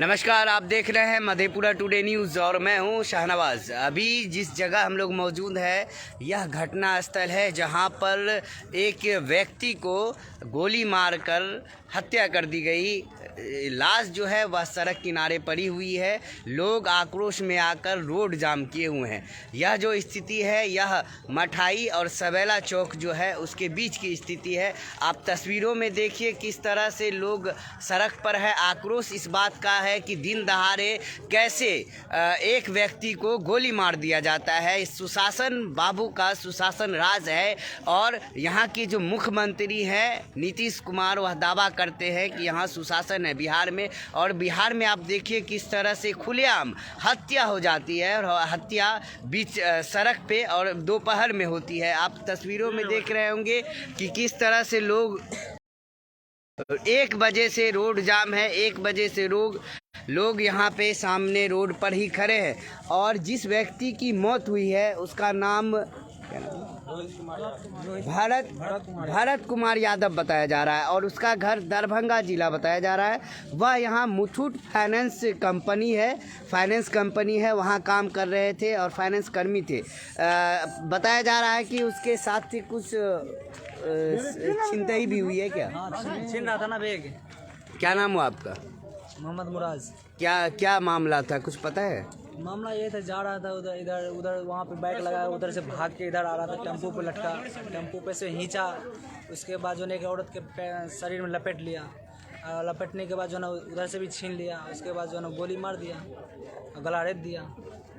नमस्कार, आप देख रहे हैं मधेपुरा टुडे न्यूज़ और मैं हूं शाहनवाज। अभी जिस जगह हम लोग मौजूद हैं यह घटना स्थल है जहां पर एक व्यक्ति को गोली मारकर हत्या कर दी गई। लाश जो है वह सड़क किनारे पड़ी हुई है। लोग आक्रोश में आकर रोड जाम किए हुए हैं। यह जो स्थिति है यह मठाई और सवेला चौक जो है उसके बीच की स्थिति है। आप तस्वीरों में देखिए किस तरह से लोग सड़क पर है। आक्रोश इस बात का है कि दिन दहाड़े कैसे एक व्यक्ति को गोली मार दिया जाता है। इस सुशासन बाबू का सुशासन राज है और यहाँ की जो मुख्यमंत्री हैं नीतीश कुमार वह दावा करते हैं कि यहाँ सुशासन है बिहार में। और बिहार में आप देखिए किस तरह से खुलेआम हत्या हो जाती है और हत्या बीच सड़क पे और दोपहर में होती है। आप तस्वीरों में देख रहे होंगे कि किस तरह से लोग 1 बजे से रोड जाम है। 1 बजे से लोग यहाँ पे सामने रोड पर ही खड़े हैं और जिस व्यक्ति की मौत हुई है उसका नाम भरत कुमार यादव बताया जा रहा है और उसका घर दरभंगा जिला बताया जा रहा है। वह यहाँ मुथूट फाइनेंस कंपनी है वहाँ काम कर रहे थे और फाइनेंस कर्मी थे। बताया जा रहा है कि उसके साथ ही कुछ छिनतई भी हुई है। क्या छीन रहा था ना बैग। क्या नाम हुआ आपका? मोहम्मद मुराज। क्या मामला था, कुछ पता है? मामला ये था, जा रहा था उधर वहाँ पे बाइक लगाया, उधर से भाग के इधर आ रहा था, टेम्पो पे लटका, टेम्पो पे से खींचा। उसके बाद जो है एक औरत के शरीर में लपेट लिया। लपेटने के बाद जो है उधर से भी छीन लिया। उसके बाद जो है गोली मार दिया, गला रेत दिया।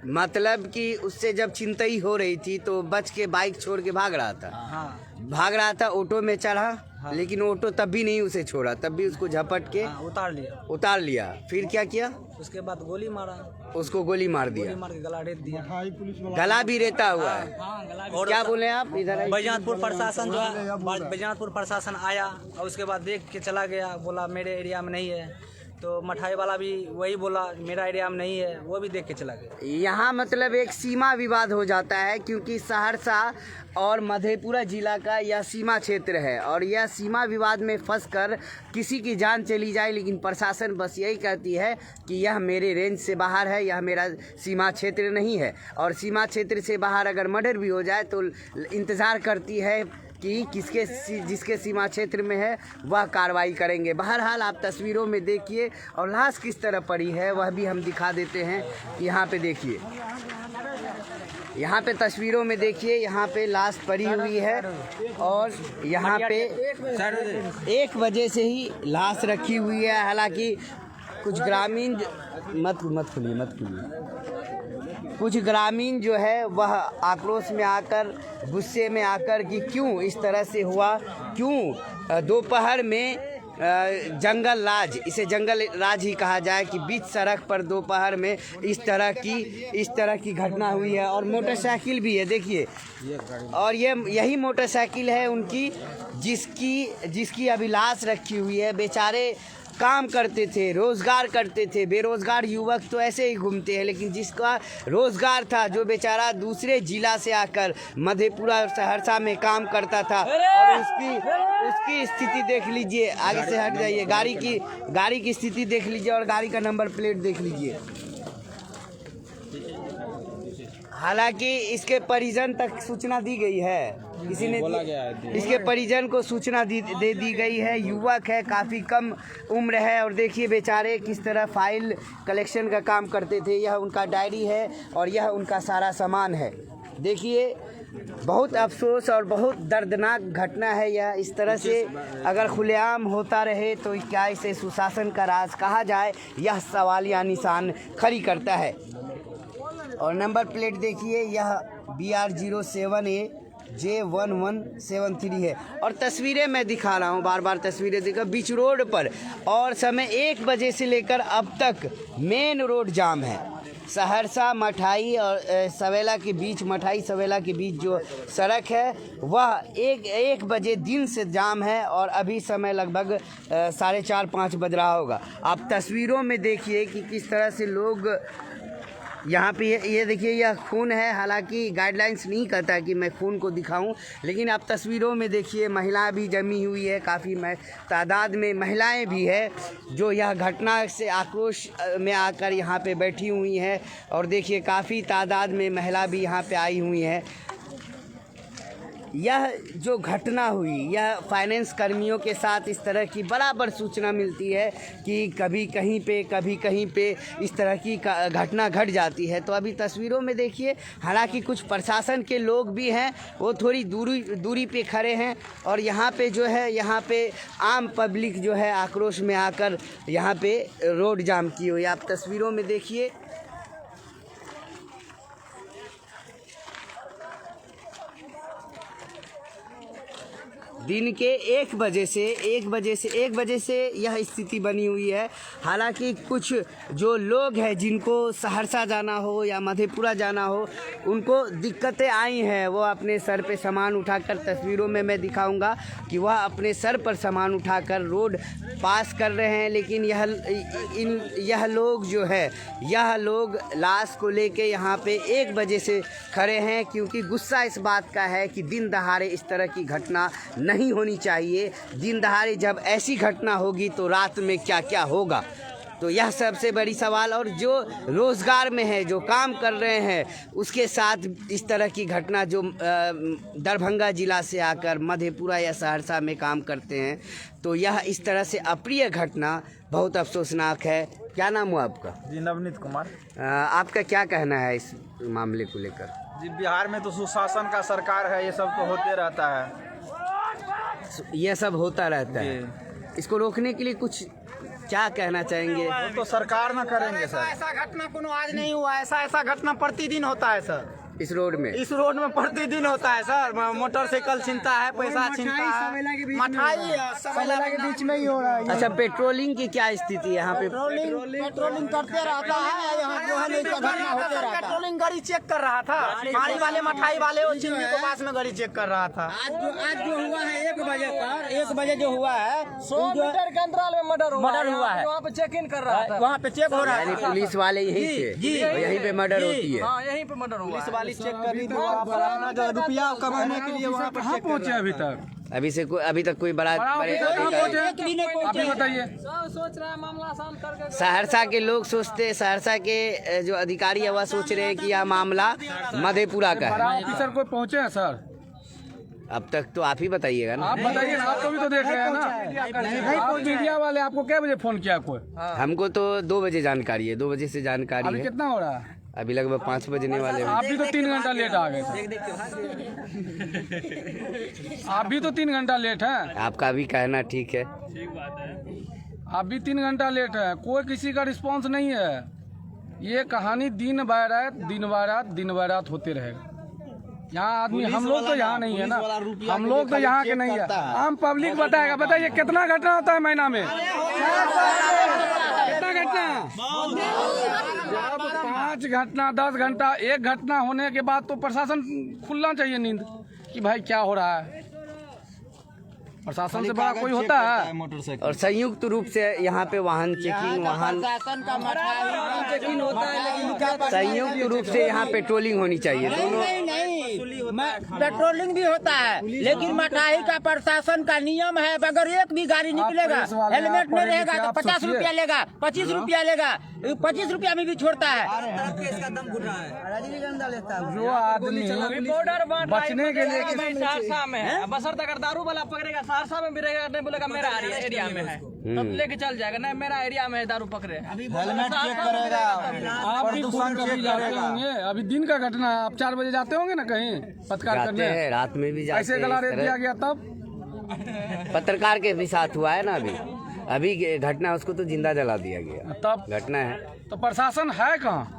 मतलब कि उससे जब छिनतई हो रही थी तो बच के बाइक छोड़ के भाग रहा था। हाँ, भाग रहा था, ऑटो में चढ़ा। हाँ। लेकिन ऑटो तब भी नहीं उसे छोड़ा, तब भी उसको झपट के उतार लिया। फिर क्या किया? उसके बाद गोली मारा, उसको गोली मार दिया, गोली मार के गला रेत दिया। गला भी रेता हुआ है। और क्या बोले आप? इधर बैजनाथपुर प्रशासन जो है, बैजनाथपुर प्रशासन आया और उसके बाद देख के चला गया, बोला मेरे एरिया में नहीं है। तो मठाई वाला भी वही बोला मेरा एरिया में नहीं है, वो भी देख के चला गया। यहाँ मतलब एक सीमा विवाद हो जाता है क्योंकि सहरसा और मधेपुरा जिला का यह सीमा क्षेत्र है और यह सीमा विवाद में फंसकर किसी की जान चली जाए, लेकिन प्रशासन बस यही कहती है कि यह मेरे रेंज से बाहर है, यह मेरा सीमा क्षेत्र नहीं है। और सीमा क्षेत्र से बाहर अगर मर्डर भी हो जाए तो इंतज़ार करती है कि जिसके सीमा क्षेत्र में है वह कार्रवाई करेंगे। बहरहाल आप तस्वीरों में देखिए और लाश किस तरह पड़ी है वह भी हम दिखा देते हैं। यहाँ पे देखिए, यहाँ पे तस्वीरों में देखिए, यहाँ पे लाश पड़ी हुई है और यहाँ पे 1 बजे से ही लाश रखी हुई है। हालांकि कुछ ग्रामीण कुछ ग्रामीण जो है वह आक्रोश में आकर, गुस्से में आकर कि क्यों इस तरह से हुआ, क्यों दोपहर में जंगल राज ही कहा जाए कि बीच सड़क पर दोपहर में इस तरह की घटना हुई है। और मोटरसाइकिल भी है, देखिए, और यही मोटरसाइकिल है उनकी जिसकी अभी लाश रखी हुई है। बेचारे काम करते थे, रोज़गार करते थे। बेरोज़गार युवक तो ऐसे ही घूमते हैं, लेकिन जिसका रोज़गार था, जो बेचारा दूसरे ज़िला से आकर मधेपुरा और सहरसा में काम करता था, और उसकी स्थिति देख लीजिए। आगे से हट जाइए, गाड़ी की स्थिति देख लीजिए और गाड़ी का नंबर प्लेट देख लीजिए। हालांकि इसके परिजन तक सूचना दी गई है, किसी ने इसके परिजन को सूचना दे दी गई है। युवक है, काफ़ी कम उम्र है और देखिए बेचारे किस तरह फाइल कलेक्शन का काम करते थे। यह उनका डायरी है और यह उनका सारा सामान है। देखिए, बहुत अफसोस और बहुत दर्दनाक घटना है यह। इस तरह से अगर खुलेआम होता रहे तो क्या इसे सुशासन का राज कहा जाए, यह सवालिया निशान खड़ी करता है। और नंबर प्लेट देखिए, यह BR07AJ1173 है और तस्वीरें मैं दिखा रहा हूँ, बार तस्वीरें दिखा, बीच रोड पर। और समय 1 बजे से लेकर अब तक मेन रोड जाम है। सहरसा मठाई और सवेला के बीच, मठाई सवेला के बीच जो सड़क है वह 1 बजे दिन से जाम है और अभी समय लगभग 4:30-5 बज रहा होगा। आप तस्वीरों में देखिए कि किस तरह से लोग यहाँ पे ये देखिए, यह खून है। हालांकि गाइडलाइंस नहीं कहता कि मैं खून को दिखाऊं, लेकिन आप तस्वीरों में देखिए महिला भी जमी हुई है, काफ़ी तादाद में महिलाएं भी है जो यह घटना से आक्रोश में आकर यहाँ पे बैठी हुई हैं। और देखिए काफ़ी तादाद में महिला भी यहाँ पे आई हुई हैं। यह जो घटना हुई, यह फाइनेंस कर्मियों के साथ इस तरह की बराबर सूचना मिलती है कि कभी कहीं पे इस तरह की घटना घट जाती है। तो अभी तस्वीरों में देखिए, हालांकि कुछ प्रशासन के लोग भी हैं, वो थोड़ी दूरी पे खड़े हैं। और यहाँ पे जो है, यहाँ पे आम पब्लिक जो है आक्रोश में आकर यहाँ पे रोड जाम की हुई। आप तस्वीरों में देखिए, दिन के 1 बजे से यह स्थिति बनी हुई है। हालांकि कुछ जो लोग हैं जिनको सहरसा जाना हो या मधेपुरा जाना हो, उनको दिक्कतें आई हैं। वो अपने सर पे सामान उठाकर, तस्वीरों में मैं दिखाऊंगा कि वह अपने सर पर सामान उठाकर रोड पास कर रहे हैं। लेकिन यह लोग जो है, यह लोग लाश को लेके यहाँ पे 1 बजे से खड़े हैं, क्योंकि गुस्सा इस बात का है कि दिन दहाड़े इस तरह की घटना नहीं होनी चाहिए। दिन दहाड़े जब ऐसी घटना होगी तो रात में क्या क्या होगा, तो यह सबसे बड़ी सवाल। और जो रोज़गार में है, जो काम कर रहे हैं, उसके साथ इस तरह की घटना, जो दरभंगा ज़िला से आकर मधेपुरा या सहरसा में काम करते हैं, तो यह इस तरह से अप्रिय घटना बहुत अफसोसनाक है। क्या नाम हुआ आपका? जी नवनीत कुमार। आपका क्या कहना है इस मामले को लेकर? जी बिहार में तो सुशासन का सरकार है, ये सब तो होते रहता है। यह सब होता रहता है, इसको रोकने के लिए कुछ क्या कहना चाहेंगे? वो तो सरकार ना करेंगे सर। ऐसा घटना कोनो आज नहीं हुआ, ऐसा घटना प्रतिदिन होता है सर। इस रोड में प्रतिदिन होता है सर। मोटरसाइकिल छीनता है, पैसा छीनता है, मठाई सबेला के बीच में ही हो रहा है। अच्छा, पेट्रोलिंग की क्या स्थिति है यहाँ पे? पेट्रोलिंग करते रहता है, यहाँ जो है घटना होते रहता है। पेट्रोलिंग गाड़ी चेक कर रहा था, पानी वाले मठाई वाले वो चिमनी के पास में गाड़ी चेक कर रहा था। आज जो हुआ है 1 बजे जो हुआ है, 100 मीटर के अंतराल में मर्डर हुआ है। वहाँ पे चेक इन कर रहा था, वहाँ पे चेक हो रहा यानी है। पुलिस वाले यहीं पे मर्डर होती है। हाँ यहीं पे मर्डर हुआ। पुलिस वाली चेक कर रही थी, वहाँ पर अपना जो रुपया कमाने के लिए वहाँ पर चेक पहुँचे अभी तक? अभी तक कोई बड़ा बताइए। सोच रहा है मामला शांत करके। सहरसा के लोग सोचते, सहरसा के जो अधिकारी है वह सोच रहे हैं कि यह मामला मधेपुरा का है। ऑफिसर कोई पहुँचे हैं सर? अब तक तो आप ही बताइएगा ना। आप बताइए ना, आपको भी तो देख रहे हैं ना। आप मीडिया वाले आपको क्या बजे फोन किया कोई? हमको तो 2 बजे जानकारी है, 2 बजे से जानकारी अभी है। कितना हो रहा है? अभी लगभग 5 बजने वाले हैं। आप भी तो 3 घंटा लेट आ गए थे। आप भी तो 3 घंटा लेट हैं। आपका भी कहना ठीक है। आप भी 3 घंटा लेट है, कोई किसी का रिस्पांस नहीं है। ये कहानी दिन ब रात होते रहेगा। यहाँ आदमी, हम लोग तो यहाँ नहीं है ना, हम लोग तो यहाँ के नहीं है, आम पब्लिक बताएगा। बताइए कितना घटना होता है महीना में? कितना घटना? जब 5 घटना, 10 घंटा, 1 घटना होने के बाद तो प्रशासन खुलना चाहिए नींद कि भाई क्या हो रहा है। प्रशासन से बड़ा कोई होता है? और संयुक्त रूप से यहाँ पे वाहन चेकिंग, चेकिंग होता है, लेकिन संयुक्त रूप से यहाँ पेट्रोलिंग होनी चाहिए। दोनों पेट्रोलिंग भी होता है, लेकिन मठाई का प्रशासन का नियम है, अगर एक भी गाड़ी निकलेगा, हेलमेट नहीं रहेगा तो 50 रुपया लेगा, 25 रुपया लेगा, 25 रुपया में भी छोड़ता है। जो आदमी बचने के लिए सहरसा में है, बसर अगर दारू वाला पकड़ेगा, सहरसा में भी रहेगा, नहीं बोलेगा मेरा एरिया में है, तब लेके चल जाएगा। नहीं मेरा एरिया में है, दारू पकड़े। हेलमेट चेक करेगा, आप भी खूब कभी जाते होंगे। अभी दिन का घटना है, आप 4 बजे जाते होंगे ना कहीं पत्रकार जाते करने? हैं, रात में भी जाते ऐसे हैं। गला इस रेत तरह दिया गया तब पत्रकार के भी साथ हुआ है ना। अभी घटना, उसको तो जिंदा जला दिया गया। तब घटना है तो प्रशासन है कहाँ?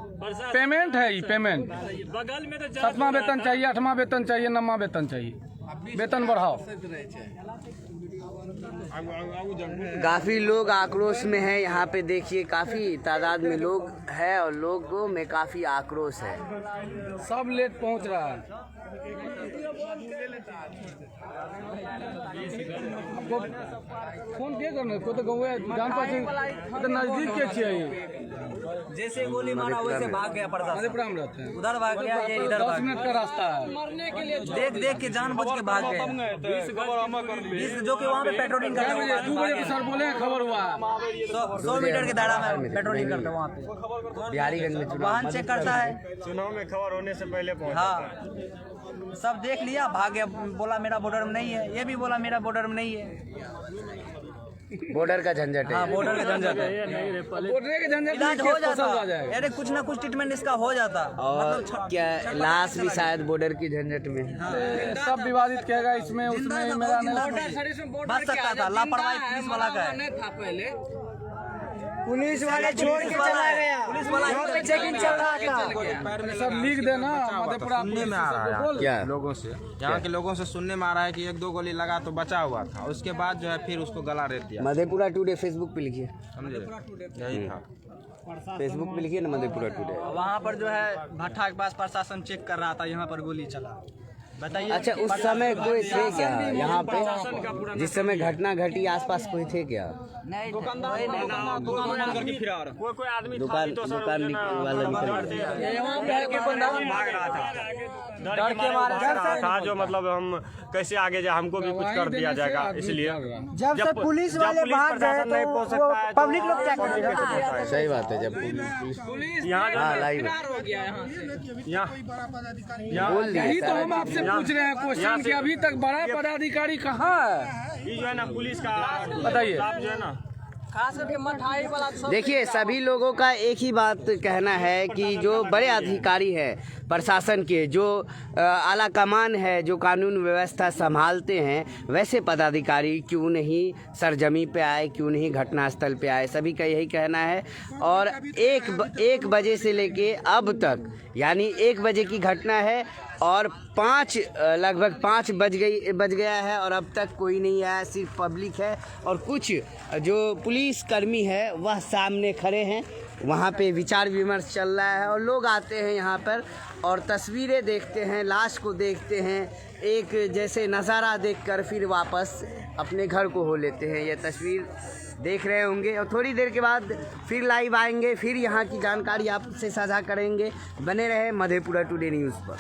पेमेंट है, पेमेंट बगल में तो 7वां वेतन चाहिए, 8वां वेतन चाहिए, 9वां वेतन चाहिए, वेतन बढ़ाओ। काफी लोग आक्रोश में है। यहाँ पे देखिए काफी तादाद में लोग है और लोगों में काफी आक्रोश है। सब लेट पहुंच रहा है। फोन के करने को तो गए जान पास तो नजदीक के चाहिए। जैसे गोली मारा वैसे भाग गया प्रशासन, मधेपुरा में रहते हैं, उधर भाग गया, ये इधर 10 मिनट का रास्ता है। देख के जानबूझ के भाग गए। 20 जो कि वहाँ पे पेट्रोलिंग करते हैं, 2 बजे सर बोले हैं खबर हुआ 100 मीटर के दायरा में पेट्रोलिंग करते हैं वहाँ पे। बिहारीगंज में वाहन चेक करता है, चुनाव में खबर होने से पहले पहुंचा। हाँ सब देख लिया, भाग गया, बोला मेरा बॉर्डर में नहीं है, ये भी बोला मेरा बॉर्डर में नहीं है। बॉर्डर का झंझट है। हाँ बॉर्डर का झंझट है, बोलने के झंझट इलाज में हो केस फसल जाता, आ जाएगा। अरे कुछ ना कुछ ट्रीटमेंट इसका हो जाता। और क्या लाश भी शायद बॉर्डर की झंझट में। सब विवादित कहेगा इसमें उसमें, मेरा नहीं बच सकता था, लापरवाही पुलिस वाला का है। पुलिस वाले छोड़ के चला गया, पुलिस वाला चेकिंग चल रहा था। सब लिख देना मधेपुरा सुनने में आ रहा है क्या लोगों से, यहाँ के लोगों से सुनने में आ रहा है कि 1-2 गोली लगा तो बचा हुआ था, उसके बाद जो है फिर उसको गला रेत दिया। मधेपुरा टुडे फेसबुक पे लिखिए, समझे, यही था। फेसबुक पे लिखिए ना मधेपुरा टुडे। वहाँ पर जो है भट्ठा के पास प्रशासन चेक कर रहा था, यहाँ पर गोली चला। बताइए। अच्छा उस समय कोई थे क्या यहाँ पे जिस समय घटना घटी? आसपास कोई थे क्या? दुकान कोई आदमी दुकान वाला निकल गया। भाग रहा था, डर के मारे भाग रहा था, जो मतलब हम कैसे आगे जाए, हमको भी कुछ कर दिया जाएगा, इसलिए जब से पुलिस वाले भाग गए तो वो पब्लिक लोग क्या करेगा? सही बात है। जब पुलिस यहाँ लाइव बोल दिया, यही तो हम आपसे पूछ रहे हैं क्वेश्चन कि अभी तक बड़ा पदाधिकारी कहाँ है? ये जो है ना पुलिस का बताइए। जो है ना, खास करके मठाई वाला देखिए सभी लोगों का एक ही बात कहना है कि जो बड़े अधिकारी है प्रशासन के, जो आला कमान है, जो कानून व्यवस्था संभालते हैं, वैसे पदाधिकारी क्यों नहीं सरजमी पे आए, क्यों नहीं घटनास्थल पे आए? सभी का यही कहना है। और एक बजे से लेके अब तक, यानी 1 बजे की घटना है और लगभग 5 बज गया है और अब तक कोई नहीं आया, सिर्फ पब्लिक है और कुछ जो पुलिस कर्मी है वह सामने खड़े हैं। वहाँ पे विचार विमर्श चल रहा है और लोग आते हैं यहाँ पर और तस्वीरें देखते हैं, लाश को देखते हैं, एक जैसे नज़ारा देखकर फिर वापस अपने घर को हो लेते हैं। ये तस्वीर देख रहे होंगे और थोड़ी देर के बाद फिर लाइव आएंगे, फिर यहाँ की जानकारी आपसे साझा करेंगे। बने रहे मधेपुरा टुडे न्यूज़ पर।